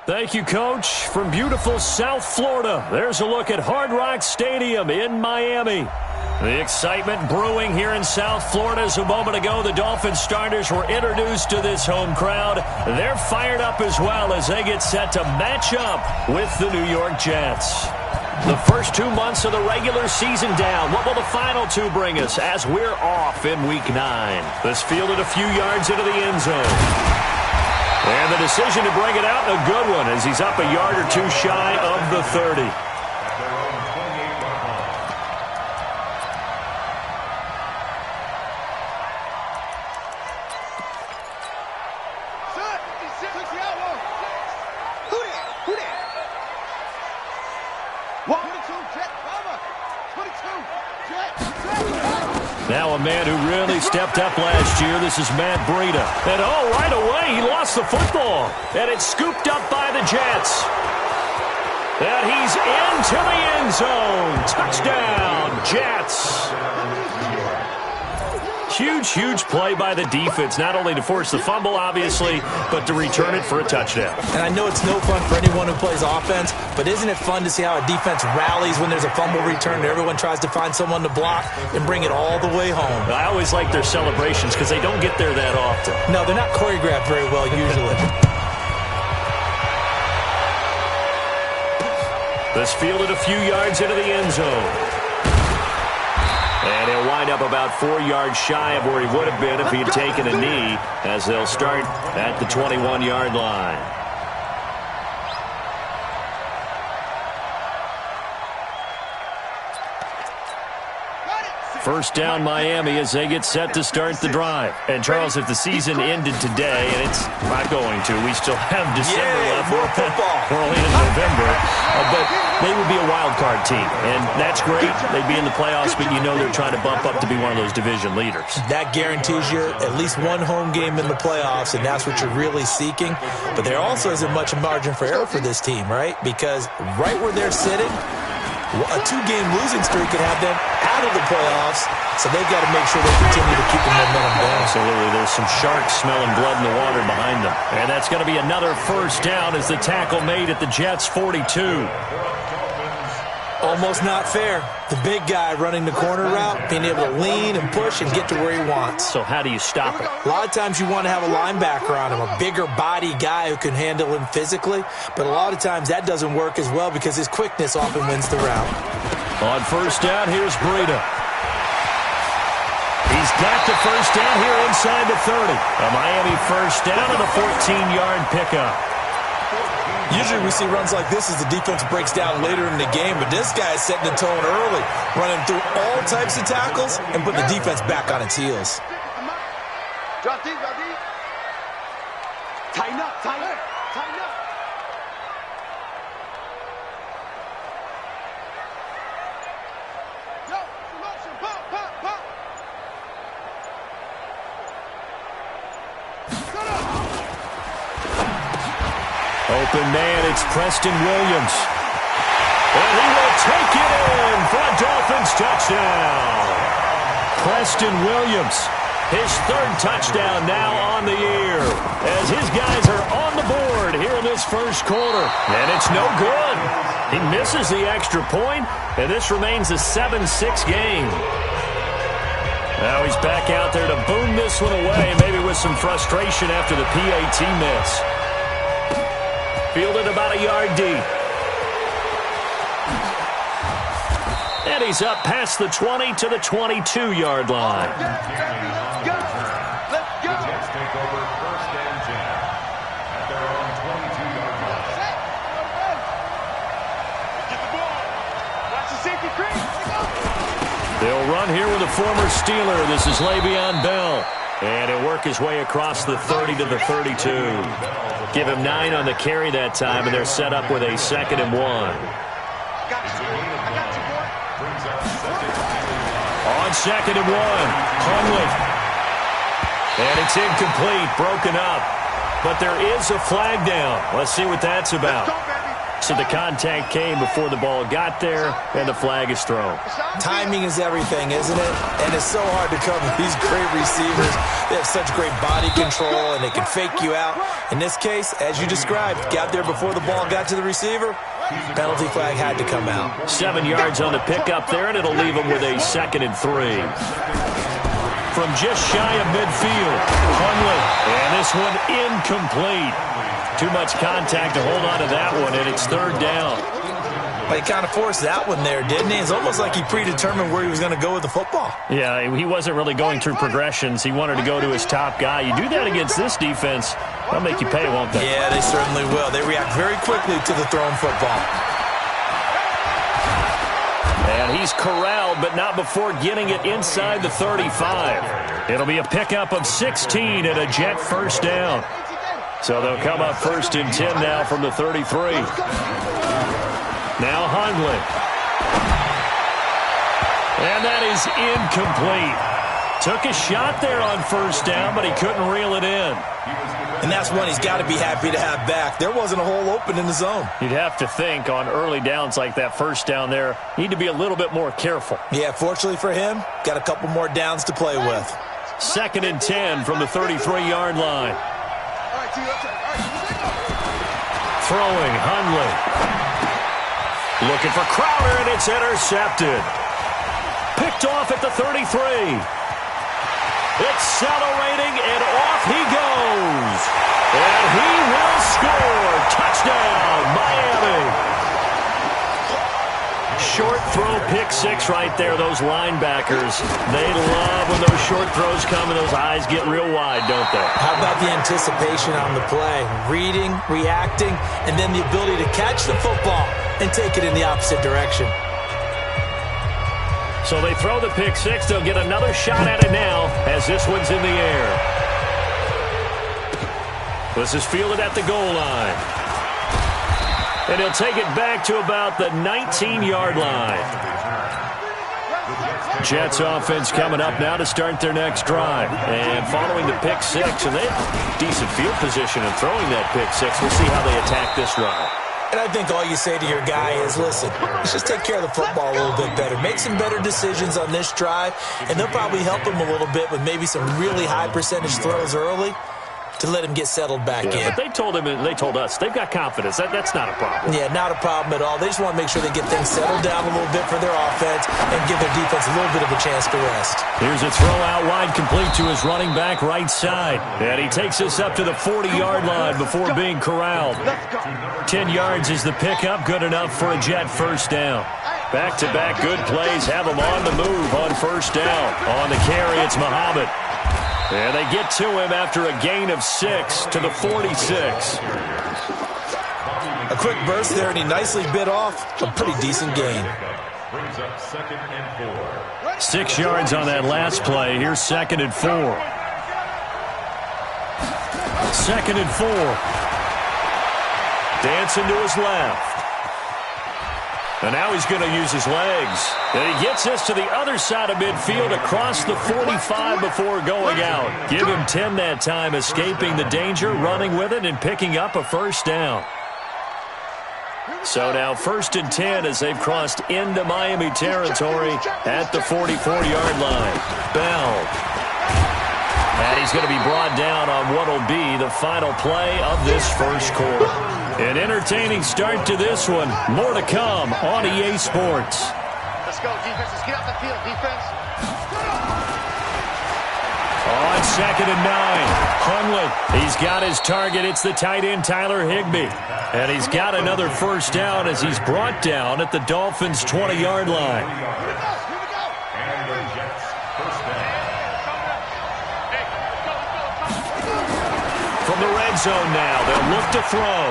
Thank you, Coach. From beautiful South Florida, there's a look at Hard Rock Stadium in Miami. The excitement brewing here in South Florida as a moment ago. The Dolphins starters were introduced to this home crowd. They're fired up as well as they get set to match up with the New York Jets. The first 2 months of the regular season down. What will the final two bring us as we're off in Week 9? This fielded a few yards into the end zone. And the decision to bring it out, a good one, as he's up a yard or two shy of the 30. Now a man who really stepped up last year. This is Matt Breida. And right away, he lost the football. And it's scooped up by the Jets. And he's into the end zone. Touchdown, Jets. Huge play by the defense, not only to force the fumble, obviously, but to return it for a touchdown. And I know it's no fun for anyone who plays offense, but isn't it fun to see how a defense rallies when there's a fumble return and everyone tries to find someone to block and bring it all the way home? I always like their celebrations because they don't get there that often. No, they're not choreographed very well usually. This fielded a few yards into the end zone. And he'll wind up about 4 yards shy of where he would have been if he had taken a knee, as they'll start at the 21-yard line. First down Miami as they get set to start the drive. And Charles, if the season ended today, and it's not going to, we still have December left. More football. We're only in November. But they would be a wild card team. And that's great. They'd be in the playoffs, but you know they're trying to bump up to be one of those division leaders. That guarantees you at least one home game in the playoffs, and that's what you're really seeking. But there also isn't much margin for error for this team, right? Because right where they're sitting, a 2-game losing streak could have them out of the playoffs, so they've got to make sure they continue to keep the momentum going. Absolutely. There's some sharks smelling blood in the water behind them. And that's going to be another first down as the tackle made at the Jets' 42. Almost not fair. The big guy running the corner route, being able to lean and push and get to where he wants. So how do you stop it? A lot of times you want to have a linebacker on him, a bigger body guy who can handle him physically, but a lot of times that doesn't work as well because his quickness often wins the route. On first down, here's Breida. He's got the first down here inside the 30. A Miami first down and a 14-yard pickup. Usually we see runs like this as the defense breaks down later in the game, but this guy is setting the tone early, running through all types of tackles and putting the defense back on its heels. Drop deep, drop deep. Tighten up, tighten up, tighten up. Yo, motion, pop, pop, pop. Shut up. Open man, it's Preston Williams. And he will take it in for a Dolphins touchdown. Preston Williams, his third touchdown now on the year, as his guys are on the board here in this first quarter. And it's no good. He misses the extra point, and this remains a 7-6 game. Now he's back out there to boom this one away, maybe with some frustration after the PAT miss. Fielded about a yard deep. And he's up past the 20 to the 22-yard line. Let's go. Let's go. Jets take over first and 10 at their own 22-yard line. Set. Get the ball. Watch the safety crease. They'll run here with a former Steeler. This is Le'Veon Bell. And he'll work his way across the 30 to the 32. Give him 9 on the carry that time, and they're set up with a 2nd and 1. On 2nd and 1, Hundley. And it's incomplete, broken up. But there is a flag down. Let's see what that's about. So the contact came before the ball got there, and the flag is thrown. Timing is everything, isn't it? And it's so hard to cover these great receivers. They have such great body control, and they can fake you out. In this case, as you described, got there before the ball got to the receiver. Penalty flag had to come out. 7 yards on the pickup there, and it'll leave them with a 2nd and 3. From just shy of midfield, Hundley, and this one incomplete. Too much contact to hold on to that one, and it's 3rd down. But he kind of forced that one there, didn't he? It's almost like he predetermined where he was going to go with the football. Yeah, he wasn't really going through progressions. He wanted to go to his top guy. You do that against this defense, they'll make you pay, won't they? Yeah, they certainly will. They react very quickly to the thrown football. And he's corralled, but not before getting it inside the 35. It'll be a pickup of 16 and a Jet 1st down. So they'll come up 1st and 10 now from the 33. Now Hundley. And that is incomplete. Took a shot there on 1st down, but he couldn't reel it in. And that's one he's got to be happy to have back. There wasn't a hole open in the zone. You'd have to think on early downs like that 1st down there, need to be a little bit more careful. Yeah, fortunately for him, got a couple more downs to play with. 2nd and 10 from the 33-yard line. Throwing, Hundley. Looking for Crowder, and it's intercepted. Picked off at the 33. Accelerating, and off he goes. And he will score. Touchdown, Miami. Short throw, pick 6 right there. Those linebackers, they love when those short throws come and those eyes get real wide, don't they? How about the anticipation on the play? Reading, reacting, and then the ability to catch the football and take it in the opposite direction. So they throw the pick 6. They'll get another shot at it now as this one's in the air. This is fielded at the goal line. And he'll take it back to about the 19-yard line. Jets offense coming up now to start their next drive. And following the pick 6, and they have decent field position in throwing that pick 6. We'll see how they attack this drive. And I think all you say to your guy is, listen, let's just take care of the football a little bit better. Make some better decisions on this drive, and they'll probably help him a little bit with maybe some really high percentage throws early to let him get settled back in. But they told him, and they told us, they've got confidence. That's not a problem. Yeah, not a problem at all. They just want to make sure they get things settled down a little bit for their offense and give their defense a little bit of a chance to rest. Here's a throw out wide, complete to his running back right side. And he takes us up to the 40-yard line before being corralled. 10 yards is the pickup, good enough for a Jet 1st down. Back-to-back good plays have them on the move on 1st down. On the carry, it's Muhammad. And they get to him after a gain of 6 to the 46. A quick burst there, and he nicely bit off a pretty decent gain. 6 yards on that last play. Here's 2nd and 4. 2nd and 4. Dancing to his left. And now he's going to use his legs. And he gets us to the other side of midfield across the 45 before going out. Give him 10 that time, escaping the danger, running with it, and picking up a 1st down. So now 1st and 10 as they've crossed into Miami territory at the 44-yard line. Bell. And he's going to be brought down on what will be the final play of this 1st quarter. An entertaining start to this one. More to come on EA Sports. Let's go, defense. Let's get out the field, defense. On 2nd and 9, Hundley. He's got his target. It's the tight end, Tyler Higbee. And he's got another 1st down as he's brought down at the Dolphins' 20-yard line. From the red zone now, they'll look to throw.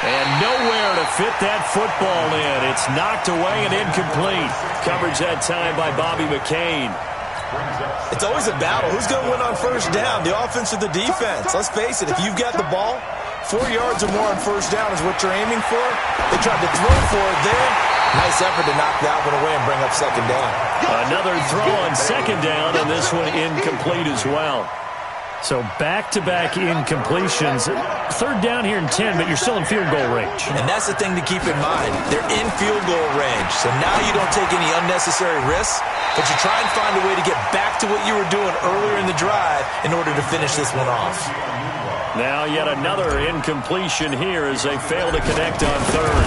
And nowhere to fit that football in. It's knocked away and incomplete. Coverage that time by Bobby McCain. It's always a battle. Who's going to win on 1st down, the offense or the defense? Let's face it, if you've got the ball, 4 yards or more on 1st down is what you're aiming for. They tried to throw for it there. Nice effort to knock that one away and bring up 2nd down. Another throw on 2nd down, and this one incomplete as well. So back-to-back incompletions. Third down here in 10, but you're still in field goal range. And that's the thing to keep in mind. They're in field goal range. So now you don't take any unnecessary risks, but you try and find a way to get back to what you were doing earlier in the drive in order to finish this one off. Now yet another incompletion here as they fail to connect on third.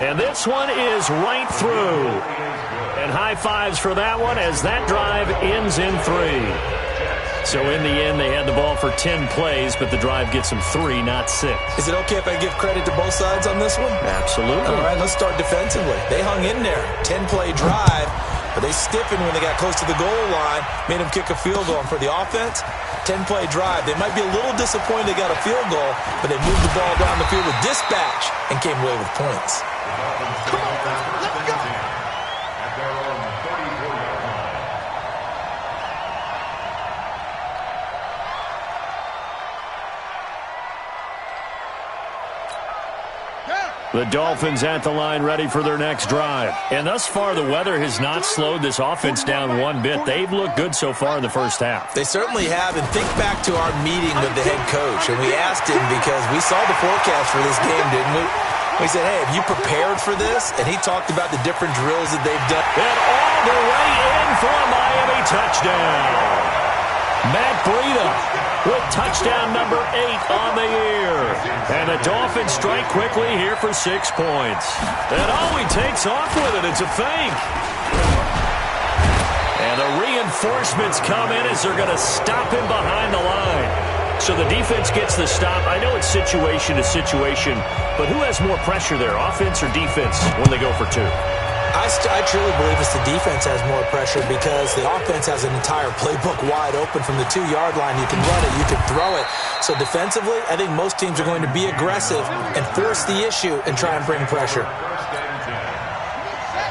And this one is right through. And high fives for that one as that drive ends in 3. So in the end, they had the ball for 10 plays, but the drive gets them 3, not 6. Is it okay if I give credit to both sides on this one? Absolutely. All right, let's start defensively. They hung in there. 10-play drive, but they stiffened when they got close to the goal line, made them kick a field goal. And for the offense, 10-play drive. They might be a little disappointed they got a field goal, but they moved the ball down the field with dispatch and came away with points. Come on, let's go. At their own 34-yard line. The Dolphins at the line ready for their next drive. And thus far, the weather has not slowed this offense down one bit. They've looked good so far in the first half. They certainly have. And think back to our meeting with the head coach. And we asked him because we saw the forecast for this game, didn't we? We said, hey, have you prepared for this? And he talked about the different drills that they've done. And all the way in for a Miami touchdown. Matt Breida with touchdown number 8 on the year. And the Dolphins strike quickly here for 6 points. And he takes off with it. It's a fake. And the reinforcements come in as they're going to stop him behind the line. So the defense gets the stop. I know it's situation to situation, but who has more pressure there, offense or defense, when they go for 2? I truly believe it's the defense has more pressure because the offense has an entire playbook wide open from the 2-yard line. You can run it, you can throw it. So defensively, I think most teams are going to be aggressive and force the issue and try and bring pressure.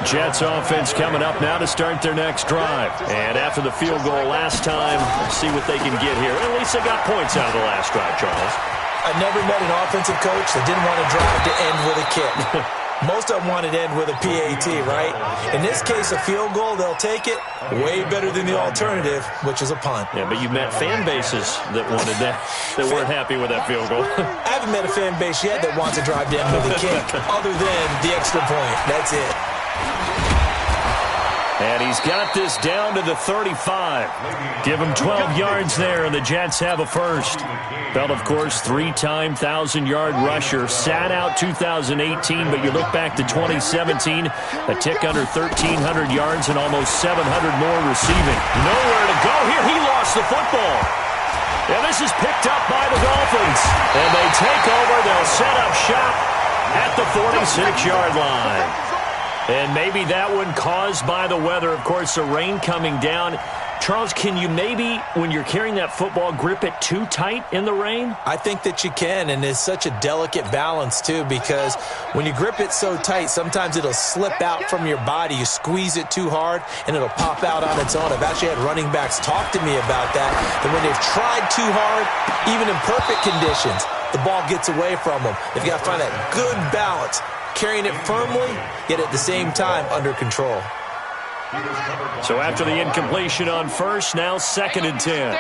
Jets offense coming up now to start their next drive. And after the field goal last time, let's see what they can get here. At least they got points out of the last drive, Charles. I've never met an offensive coach that didn't want to drive to end with a kick. Most of them wanted to end with a PAT, right? In this case, a field goal, they'll take it. Way better than the alternative, which is a punt. Yeah, but you've met fan bases that wanted that, that weren't happy with that field goal. I haven't met a fan base yet that wants to drive to end with a kick, other than the extra point. That's it. And he's got this down to the 35. Give him 12 yards there, and the Jets have a first. Bell, of course, 3-time 1,000-yard rusher. Sat out 2018, but you look back to 2017, a tick under 1,300 yards and almost 700 more receiving. Nowhere to go here. He lost the football. And this is picked up by the Dolphins. And they take over. They'll set up shop at the 46-yard line. And maybe that one caused by the weather. Of course, the rain coming down. Charles, can you maybe, when you're carrying that football, grip it too tight in the rain? I think that you can, and it's such a delicate balance, too, because when you grip it so tight, sometimes it'll slip out from your body. You squeeze it too hard, and it'll pop out on its own. I've actually had running backs talk to me about that when they've tried too hard, even in perfect conditions, the ball gets away from them. They've got to find that good balance, carrying it firmly, yet at the same time under control. So after the incompletion on first, now 2nd and 10.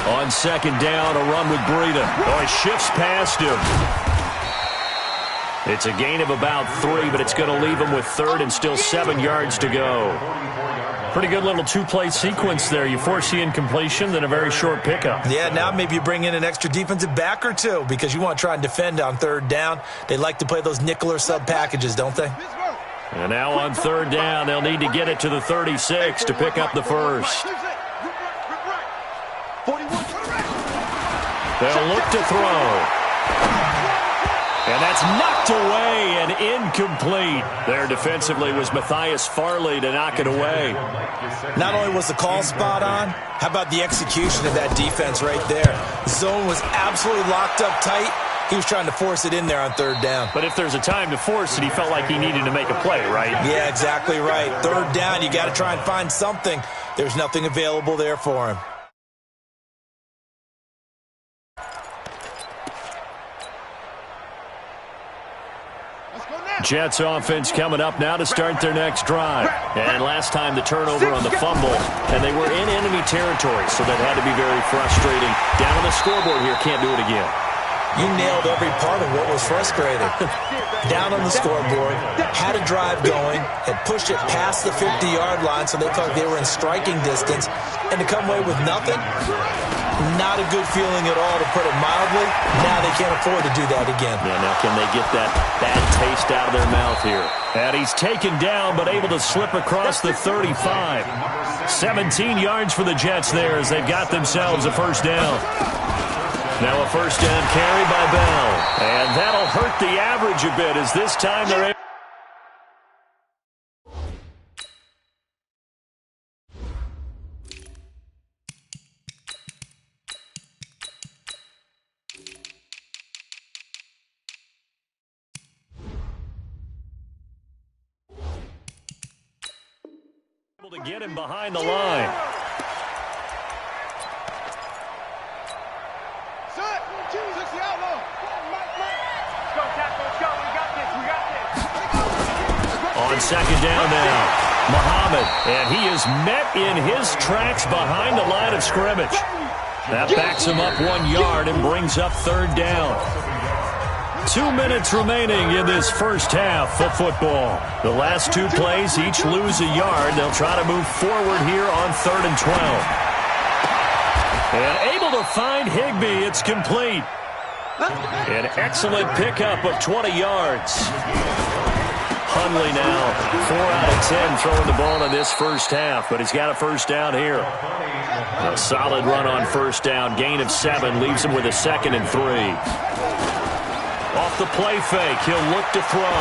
On 2nd down, a run with Breida. Oh, he shifts past him. It's a gain of about 3, but it's going to leave him with 3rd and still 7 yards to go. Pretty good little 2-play sequence there. You force the incompletion, then a very short pickup. Yeah, now maybe you bring in an extra defensive back or 2 because you want to try and defend on 3rd down. They like to play those nickel or sub packages, don't they? And now on 3rd down, they'll need to get it to the 36 to pick up the first. They'll look to throw. And that's knocked away and incomplete. There defensively was Matthias Farley to knock it away. Not only was the call spot on, how about the execution of that defense right there? The zone was absolutely locked up tight. He was trying to force it in there on 3rd down. But if there's a time to force it, he felt like he needed to make a play, right? Yeah, exactly right. 3rd down, you got to try and find something. There's nothing available there for him. Jets offense coming up now to start their next drive. And last time the turnover on the fumble, and they were in enemy territory, so that had to be very frustrating. Down on the scoreboard here, can't do it again. You nailed every part of what was frustrating. Down on the scoreboard, had a drive going, had pushed it past the 50-yard line so they thought they were in striking distance, and to come away with nothing, not a good feeling at all, to put it mildly. Now they can't afford to do that again. Yeah, now can they get that bad taste out of their mouth here? And he's taken down but able to slip across the 35. 17 yards for the Jets there as they've got themselves a first down. Now a first down carry by Bell. And that'll hurt the average a bit as this time they're able to get him behind the line. On second down now, Muhammad, and he is met in his tracks behind the line of scrimmage. That backs him up 1 yard and brings up third down. 2 minutes remaining in this first half of football. The last two plays each lose a yard. They'll try to move forward here on 3rd and 12. And able to find Higbee. It's complete. An excellent pickup of 20 yards. Hundley now 4 out of 10 throwing the ball in this first half, but he's got a first down here. A solid run on first down. Gain of 7 leaves him with a 2nd and 3. Off the play fake, he'll look to throw.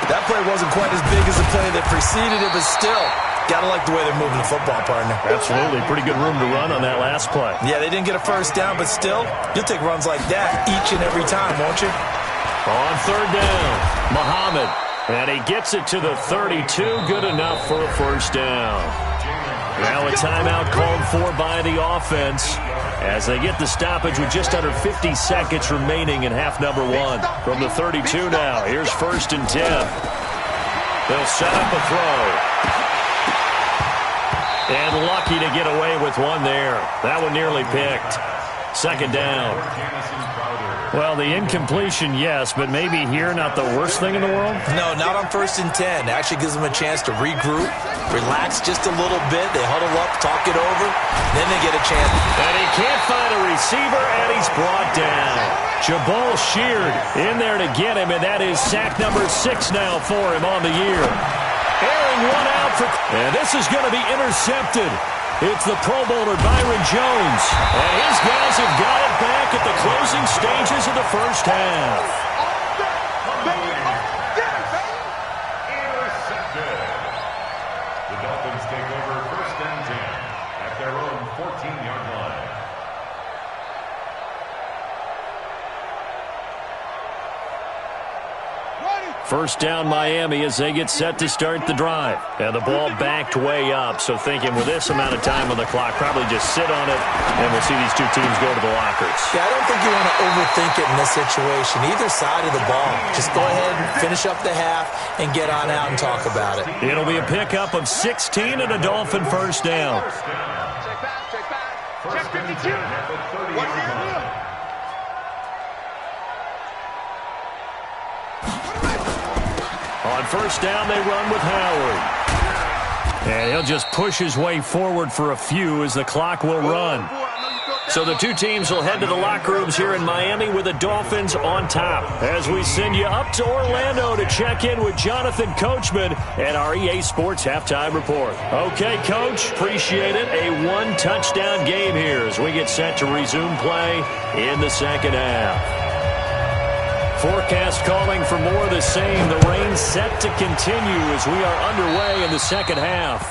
That play wasn't quite as big as the play that preceded it, but still, got to like the way they're moving the football, partner. Absolutely. Pretty good room to run on that last play. Yeah, they didn't get a first down, but still, you'll take runs like that each and every time, won't you? On third down, Muhammad. And he gets it to the 32. Good enough for a first down. Now a timeout called for by the offense as they get the stoppage with just under 50 seconds remaining in half number 1. From the 32 now, here's 1st and 10. They'll set up a throw. And lucky to get away with one there. That one nearly picked. Second down. Well, the incompletion, yes, but maybe here not the worst thing in the world? No, not on 1st and 10. Actually gives them a chance to regroup, relax just a little bit. They huddle up, talk it over, then they get a chance. And he can't find a receiver, and he's brought down. Jabal Sheard in there to get him, and that is sack number 6 now for him on the year. Airing one out for... And this is going to be intercepted. It's the Pro Bowler Byron Jones. And his guys have got it back at the closing stages of the first half. Intercepted. The Dolphins take over 1st and 10 at their own 14-yard line. First down Miami as they get set to start the drive. And the ball backed way up, so thinking with this amount of time on the clock, probably just sit on it, and we'll see these two teams go to the lockers. Yeah, I don't think you want to overthink it in this situation. Either side of the ball. Just go ahead and finish up the half and get on out and talk about it. It'll be a pickup of 16 and a Dolphin first down. First and 10 at the 30-yard line. On first down, they run with Howard. And he'll just push his way forward for a few as the clock will run. So the two teams will head to the locker rooms here in Miami with the Dolphins on top. As we send you up to Orlando to check in with Jonathan Coachman and our EA Sports Halftime Report. Okay, Coach, appreciate it. A one-touchdown game here as we get set to resume play in the second half. Forecast calling for more of the same. The rain set to continue as we are underway in the second half.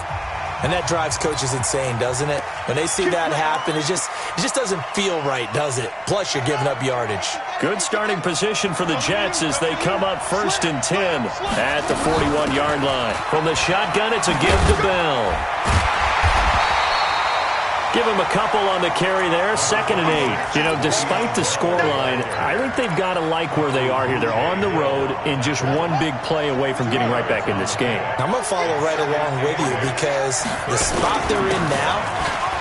And that drives coaches insane, doesn't it? When they see that happen, it just doesn't feel right, does it? Plus, you're giving up yardage. Good starting position for the Jets as they come up 1st and 10 at the 41-yard line. From the shotgun, it's a give to Bell. Give him a couple on the carry there. 2nd and 8. You know, despite the scoreline, I think they've got to like where they are here. They're on the road and just one big play away from getting right back in this game. I'm going to follow right along with you because the spot they're in now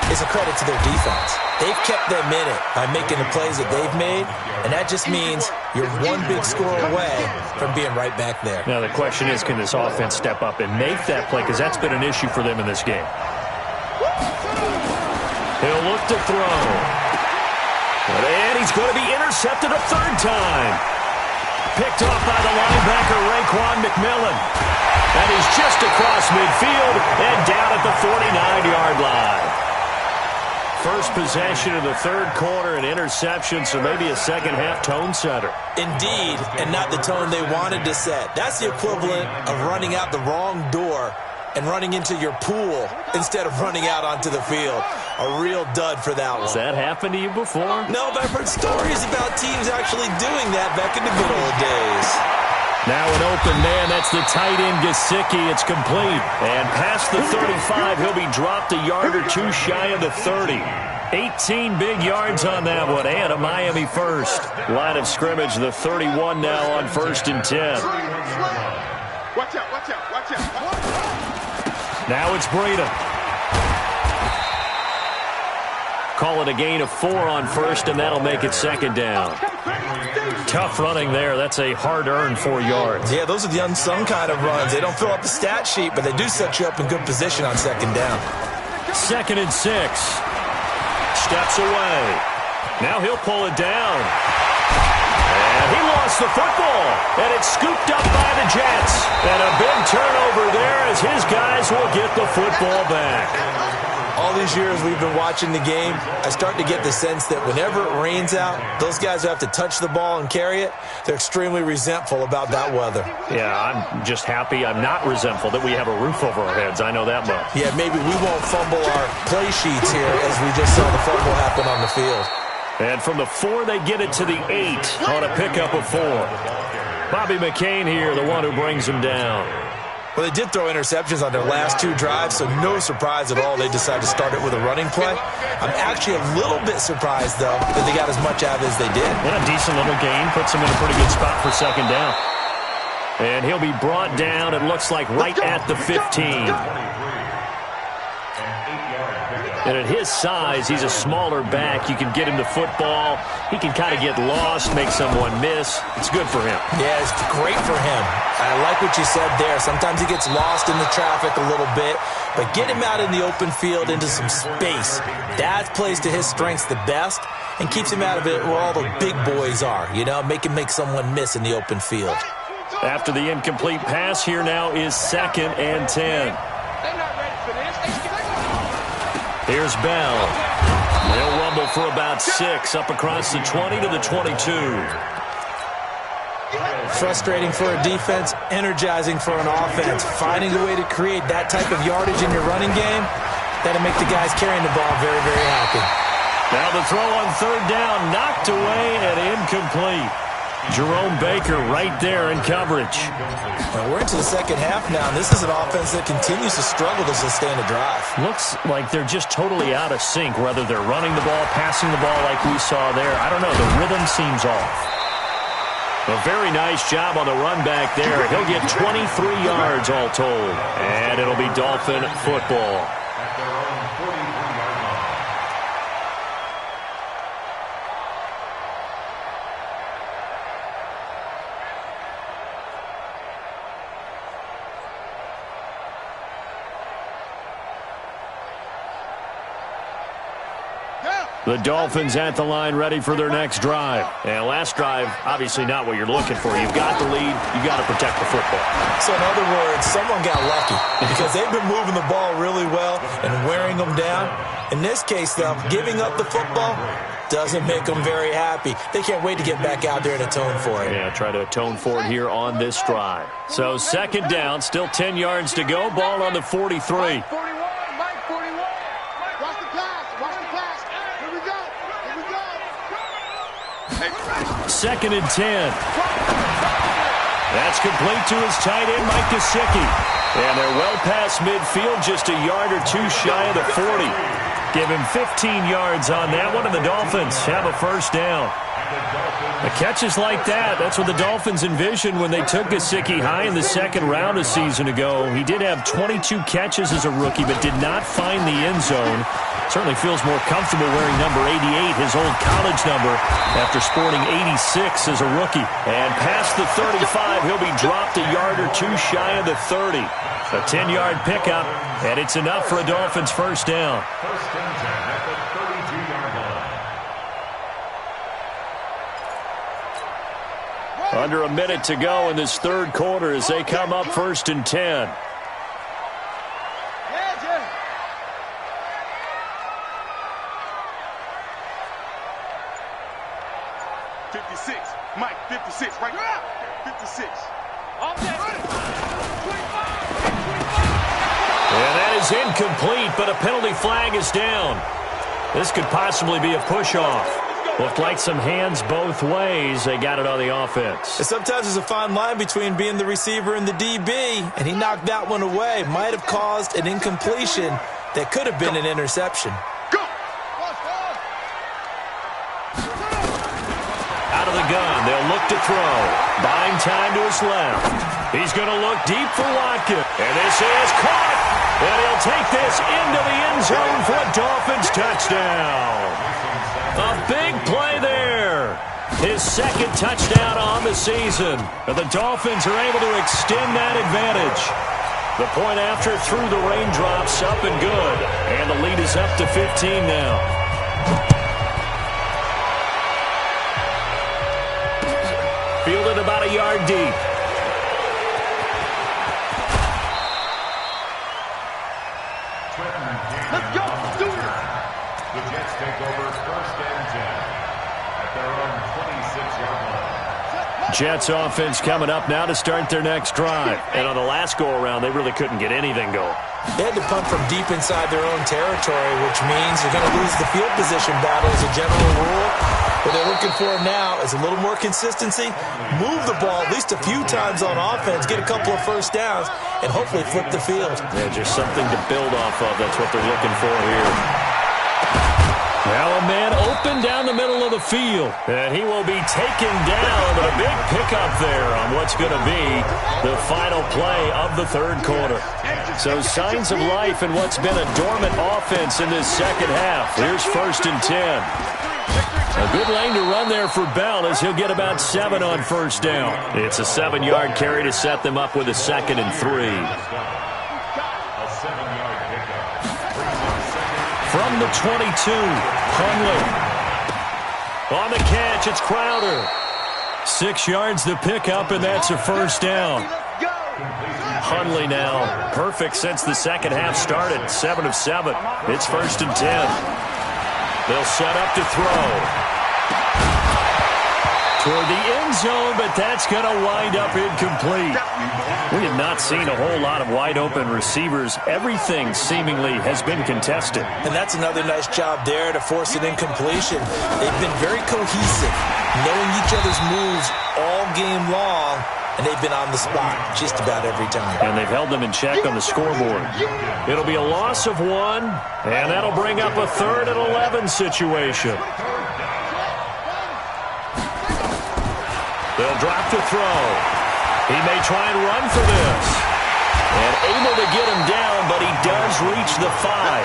is a credit to their defense. They've kept them in it by making the plays that they've made, and that just means you're one big score away from being right back there. Now the question is, can this offense step up and make that play? Because that's been an issue for them in this game. He'll look to throw. And he's going to be intercepted a 3rd time. Picked off by the linebacker, Raekwon McMillan. And he's just across midfield and down at the 49-yard line. First possession of the 3rd quarter, an interception, so maybe a second-half tone setter. Indeed, and not the tone they wanted to set. That's the equivalent of running out the wrong door and running into your pool instead of running out onto the field. A real dud for that one. Has that happened to you before? No, but I've heard stories about teams actually doing that back in the good old days. Now an open man, that's the tight end, Gesicki. It's complete. And past the 35, he'll be dropped a yard or two shy of the 30. 18 big yards on that one, and a Miami first. Line of scrimmage, the 31 now on 1st and 10. Watch out, watch out, watch out. Now it's Breida. Call it a gain of 4 on 1st, and that'll make it 2nd down. Tough running there. That's a hard-earned 4 yards. Yeah, those are the unsung kind of runs. They don't fill up the stat sheet, but they do set you up in good position on 2nd down. 2nd and 6. Steps away. Now he'll pull it down. And he lost the football. And it's scooped up by the Jets. And a big turnover there as his guys will get the football back. All these years we've been watching the game, I start to get the sense that whenever it rains out, those guys who have to touch the ball and carry it, they're extremely resentful about that weather. Yeah, I'm just happy I'm not resentful that we have a roof over our heads. I know that much. Yeah, maybe we won't fumble our play sheets here as we just saw the fumble happen on the field. And from the 4, they get it to the 8 on a pickup of 4. Bobby McCain here, the one who brings him down. Well, they did throw interceptions on their last 2 drives, so no surprise at all they decided to start it with a running play. I'm actually a little bit surprised, though, that they got as much out of it as they did. And a decent little gain puts him in a pretty good spot for 2nd down. And he'll be brought down, it looks like, right at the 15. And at his size, he's a smaller back. You can get him the football. He can kind of get lost, make someone miss. It's good for him. Yeah, it's great for him. I like what you said there. Sometimes he gets lost in the traffic a little bit, but get him out in the open field into some space. That plays to his strengths the best and keeps him out of it where all the big boys are, you know, make him make someone miss in the open field. After the incomplete pass, here now is 2nd and 10. Here's Bell. They'll rumble for about 6 up across the 20 to the 22. Frustrating for a defense, energizing for an offense. Finding a way to create that type of yardage in your running game, that'll make the guys carrying the ball very, very happy. Now the throw on 3rd down, knocked away and incomplete. Jerome Baker right there in coverage. Well, we're into the 2nd half now, and this is an offense that continues to struggle to sustain a drive. Looks like they're just totally out of sync, whether they're running the ball, passing the ball like we saw there. I don't know. The rhythm seems off. A very nice job on the run back there. He'll get 23 yards all told. And it'll be Dolphin football. The Dolphins at the line ready for their next drive. And last drive, obviously not what you're looking for. You've got the lead. You've got to protect the football. So in other words, someone got lucky because they've been moving the ball really well and wearing them down. In this case, though, giving up the football doesn't make them very happy. They can't wait to get back out there and atone for it. Yeah, try to atone for it here on this drive. So 2nd down, still 10 yards to go. Ball on the 43. 2nd and 10. That's complete to his tight end, Mike Gesicki. And they're well past midfield, just a yard or two shy of the 40. Give him 15 yards on that one, and the Dolphins have a first down. The catches like that, that's what the Dolphins envisioned when they took Gesicki high in the second round a season ago. He did have 22 catches as a rookie, but did not find the end zone. Certainly feels more comfortable wearing number 88, his old college number, after sporting 86 as a rookie. And past the 35, he'll be dropped a yard or two shy of the 30. A 10-yard pickup, and it's enough for a Dolphins first down. First and 10 at the 32-yard line. Under a minute to go in this third quarter as they come up first and 10. 56, Mike, 56, right now. 56. And that is incomplete, but a penalty flag is down. This could possibly be a push-off. Looked like some hands both ways. They got it on the offense. And sometimes there's a fine line between being the receiver and the DB, and he knocked that one away. Might have caused an incompletion that could have been an interception. Out of the gun, they'll look to throw. Buying time to his left. He's going to look deep for Watkins. And this is caught. And he'll take this into the end zone for a Dolphins touchdown. A big play there. His second touchdown on the season. And the Dolphins are able to extend that advantage. The point after through the raindrops, up and good. And the lead is up to 15 now. Fielded about a yard deep. Let's go. Do it. The Jets take over first and 10 at their own 26-yard line. Jets offense coming up now to start their next drive. And on the last go-around, they really couldn't get anything going. They had to punt from deep inside their own territory, which means they're going to lose the field position battle as a general rule. What they're looking for now is a little more consistency, move the ball at least a few times on offense, get a couple of first downs, and hopefully flip the field. Yeah, just something to build off of. That's what they're looking for here. Now a man open down the middle of the field, and he will be taken down. A big pickup there on what's going to be the final play of the third quarter. So signs of life in what's been a dormant offense in this second half. Here's first and 10. A good lane to run there for Bell as he'll get about 7 on first down. It's a 7-yard carry to set them up with a 2nd and 3. A 7-yard pickup. From the 22, Hundley. On the catch, it's Crowder. 6 yards the pickup, and that's a first down. Hundley now perfect since the second half started. 7 of 7. It's first and 10. They'll set up to throw. Toward the end zone, but that's going to wind up incomplete. We have not seen a whole lot of wide-open receivers. Everything seemingly has been contested. And that's another nice job there to force an incompletion. They've been very cohesive, knowing each other's moves all game long, and they've been on the spot just about every time. And they've held them in check on the scoreboard. It'll be a loss of 1, and that'll bring up a 3rd and 11 situation. They'll drop to throw. He may try and run for this. And able to get him down, but he does reach the 5.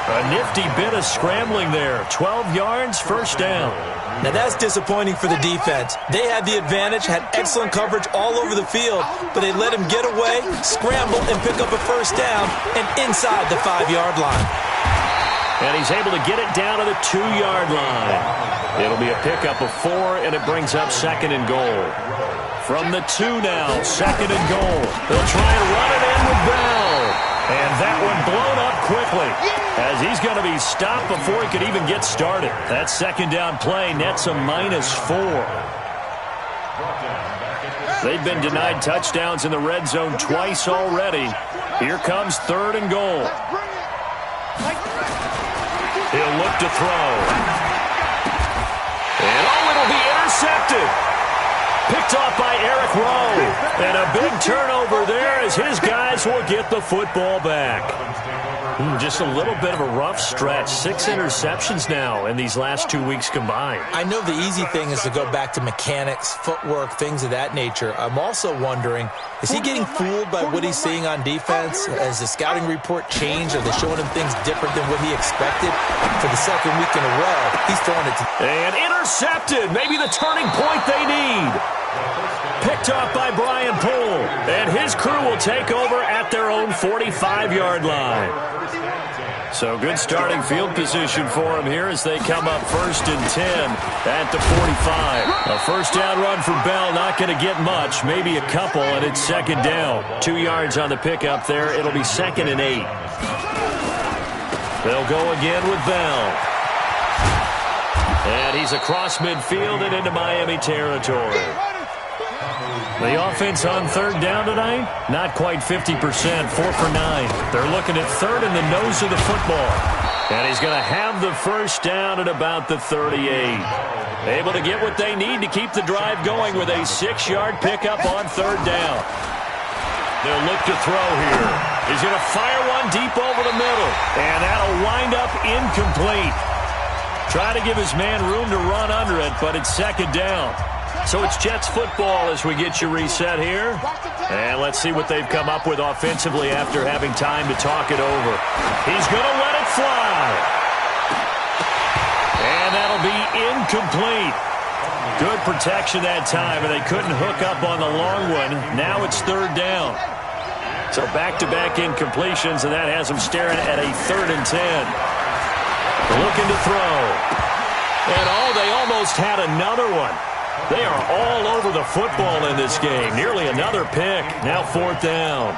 A nifty bit of scrambling there. 12 yards, first down. Now that's disappointing for the defense. They had the advantage, had excellent coverage all over the field, but they let him get away, scramble, and pick up a first down, and inside the 5-yard line. And he's able to get it down to the 2-yard line. It'll be a pickup of 4, and it brings up 2nd and goal. From the 2 now, 2nd and goal. They'll try and run it in with Bell. And that one blown up quickly as he's going to be stopped before he could even get started. That second down play nets a -4. They've been denied touchdowns in the red zone twice already. Here comes 3rd and goal. He'll look to throw. And it'll be intercepted. Picked off by Eric Rowe. And a big turnover there as his guys will get the football back. Just a little bit of a rough stretch. 6 interceptions now in these last 2 weeks combined. I know the easy thing is to go back to mechanics, footwork, things of that nature. I'm also wondering, is he getting fooled by what he's seeing on defense? Has the scouting report changed? Are they showing him things different than what he expected? For the second week in a row, he's throwing it to... And intercepted. Maybe the turning point they need. Picked off by Brian Poole. And his crew will take over at their own 45-yard line. So good starting field position for them here as they come up 1st and 10 at the 45. A first down run for Bell, not going to get much, maybe a couple, and it's 2nd down. 2 yards on the pickup there. It'll be 2nd and 8. They'll go again with Bell. And he's across midfield and into Miami territory. The offense on 3rd down tonight, not quite 50%, 4 for 9. They're looking at 3rd in the nose of the football. And he's going to have the first down at about the 38. Able to get what they need to keep the drive going with a 6-yard pickup on 3rd down. They'll look to throw here. He's going to fire one deep over the middle. And that'll wind up incomplete. Try to give his man room to run under it, but it's 2nd down. So it's Jets football as we get you reset here. And let's see what they've come up with offensively after having time to talk it over. He's going to let it fly. And that'll be incomplete. Good protection that time, and they couldn't hook up on the long one. Now it's 3rd down. So back-to-back incompletions, and that has them staring at a 3rd and 10. Looking to throw. And they almost had another one. They are all over the football in this game. Nearly another pick. Now 4th down.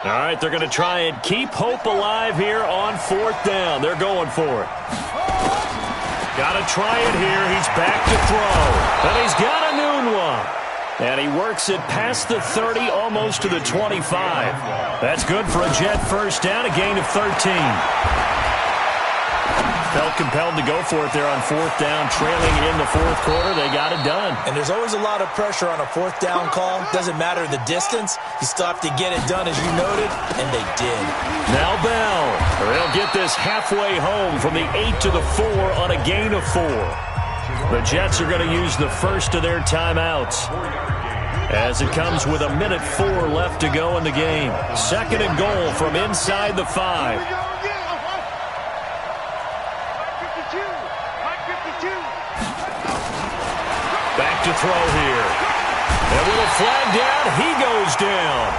All right, they're going to try and keep hope alive here on 4th down. They're going for it. Got to try it here. He's back to throw. And he's got a noon one. And he works it past the 30, almost to the 25. That's good for a Jet first down, a gain of 13. Felt compelled to go for it there on 4th down, trailing in the 4th quarter. They got it done. And there's always a lot of pressure on a 4th down call. Doesn't matter the distance. You still have to get it done, as you noted, and they did. Now Bell. They'll get this halfway home from the 8 to the 4 on a gain of 4. The Jets are going to use the first of their timeouts as it comes with 1:04 left to go in the game. 2nd and goal from inside the 5. Back to throw here. And with a flag down, he goes down.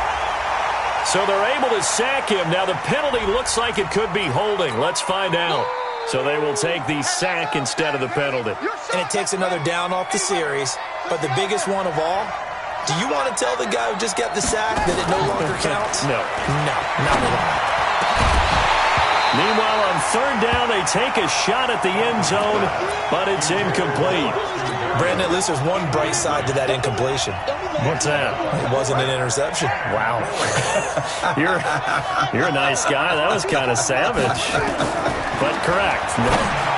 So they're able to sack him. Now the penalty looks like it could be holding. Let's find out. So they will take the sack instead of the penalty. And it takes another down off the series. But the biggest one of all, do you want to tell the guy who just got the sack that it no longer counts? No. No, not at all. Meanwhile, on 3rd down, they take a shot at the end zone, but it's incomplete. Brandon, at least there's one bright side to that incompletion. What's that? It wasn't an interception. Wow. You're a nice guy. That was kind of savage. But correct.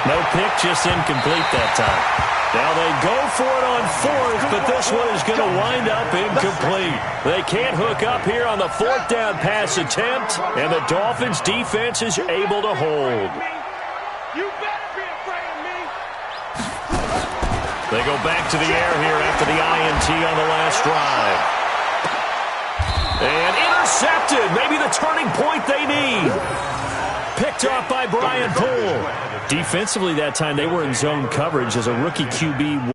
No pick, just incomplete that time. Now they go for it on 4th, but this one is going to wind up incomplete. They can't hook up here on the 4th down pass attempt, and the Dolphins defense is able to hold. You better be afraid of me. They go back to the air here after the INT on the last drive. And intercepted. Maybe the turning point they need. Picked off by Brian Poole. Defensively that time, they were in zone coverage as a rookie QB.